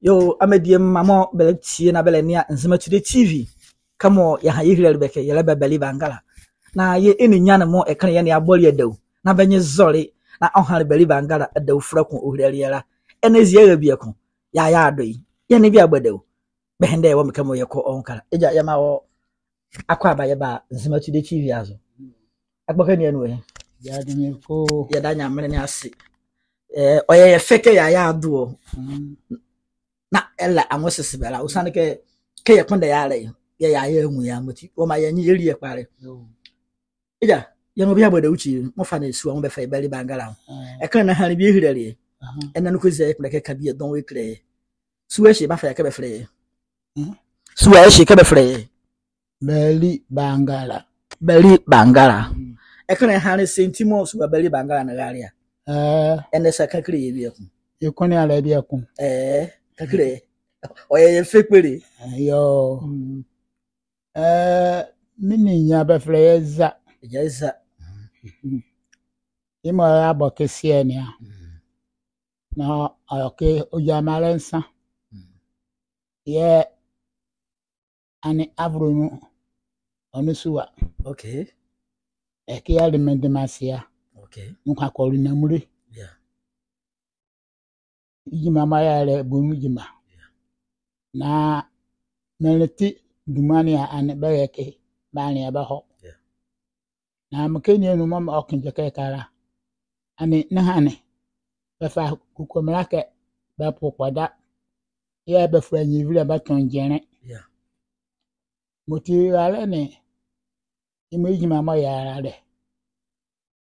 Yo, Amedium Mamo Belchi na Belenia and Symmetry TV. Come on, ya higher Rebecca, ya leba belly bangala. Na ye any yana more a cayenne abolia do. Na benye zoli, na on belly bangala at the frocon uriela. And as ye vehicle. Ya do. Yanibia bedo. Behende won't become your co uncle. Eja Yamao Aqua by a bar, Symmetry TV as. Akbokanian way. Yadimiko Yadanya Menasi. Oye feke ya duo. Na ella amose sibela usane ke ya konda yale ya emu ya muti o ma yanyi yeri ekpare ija ya no bia boda uchi mo fa na esu mo be fa beli bangala e kan na han bi ehirele ena no kozi ekpre ke ka bi don we kre suwe she ba fa ya ke be fre suwe she ke be fre beli bangala e kan na han sentimo suwe beli bangala na garia ene sa ka kre ye bi ekun e koni ala bi ekun kakre oye fekpere yo mini nya be freza jaisa imo abo kesie ni na oke ojamalensa ye ani avrunu onusuwa okay eke alimendimasia okay nka kwori na muri Ijima mayale bunujima na meleti dumania ane bereke bani abaho na mkeni enu mama okinje kekara ane nahane befa kukomrake bepo kwada ye befra nyivile baton jene muti wale ne ijima mayale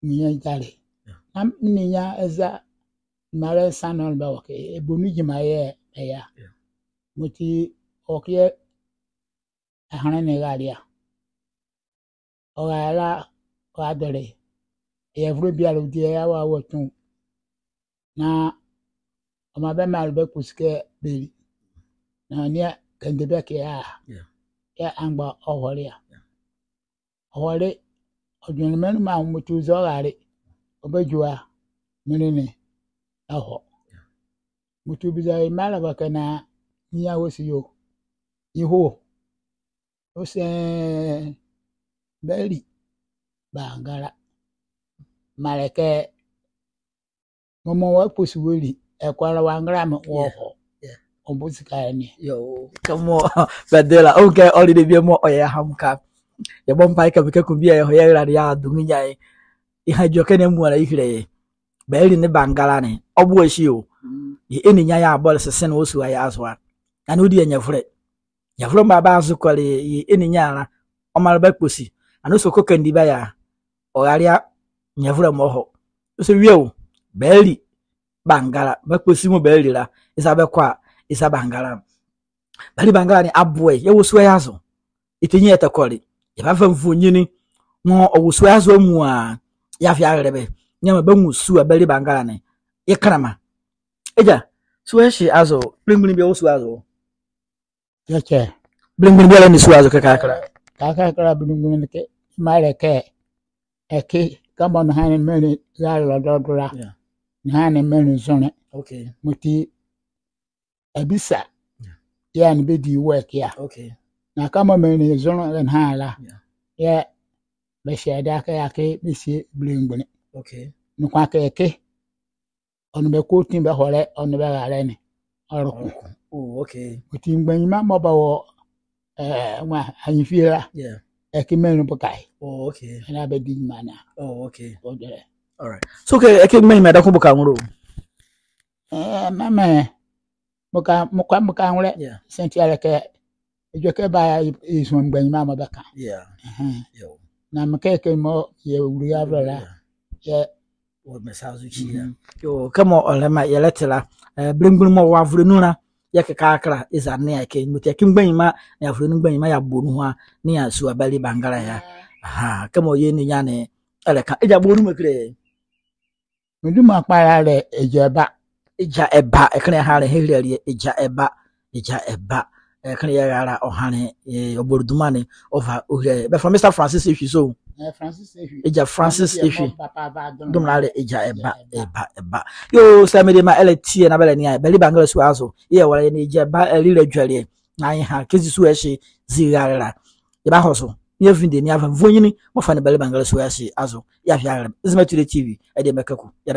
niya jale na niya eza mare sanon ba oke ebonu jima ye ya muti oke ahana ne galia ogala kwadere e vru bia lo die ya wa wotun na oma be mal be kuske be na nia kende be ke ya angba ohoria ohore odun menu ma mutu zo gare obejua menene aho mutu biza imala bakana niya wosiyo iho ose beli bangala maleke momo wa pusuweli ekwala wangala mo wo obusika ni yo kamo badela okay already be mo oya hamka ya bompa ka bika kubia ya hoya ya dunginya ihajo kene mu ala ihire beli ne bangala ne obo ehio ye eninya ya abol sese na osu aya azwa ana odi anyafre yafro ma ba azu kwale ye eninya ala omal ba kposi ana so kokandi ba ya ogaria nyafre mo ho so wieo beli bangala ba kposi mo beli la isa be kwa isa bangala beli bangala ni abwe ye wosu aya azu itinye etakori ye ba fa mfonyini mo owosu aya azu mu a ya fi arebe nyama ba musu beli bangala ne ye krama eja suweshi azo blingbling bi osu azo yache blingbling bi ni su azo kakakra blingbling ke mare ke eke kama na hanen meni la dodora na hanen meni zone okay muti abisa ya ni bedi work ya okay na kama meni zone na hala ya be sheda ka yake bisi blingbling okay no kwa ke onu be ko tin be hore onu be gare ni oroko okay muti ngbanima mo bawo nwa anfira ekimenu bukai okay na be di mana okay odere all right so okay ekimenu me da ko buka nwuro mama muka nwure senti aleke ejoke ba iso ngbanima mo baka yo na mkeke mo ye wuri avela ye o mesazu chi yo kamo olema yeletela blingbling mo wa vuru nuna yake kakra izane yake muti yake ngbanima ya vuru ngbanima ya bonu ha ni ya su abali bangala ya kamo ye ni nyane eleka eja bonu mekre meduma kpara le eja eba ekene ha le hehleri eja eba ekene ya gara ohane obordumane over ohre be from Mr. Francis Hwiso Francis Efi eja Francis Efi papa domnale eja eba yo samedi ma eletie na bele ni ai beli bangala su azo ye wala ni eja ba elile dwale na yin ha kezi su ehye zirara ye ba hoso ye vinde ni ava vonyini mo fa ne beli bangala su ehye azo ya fiara izma tv e de mekaku ya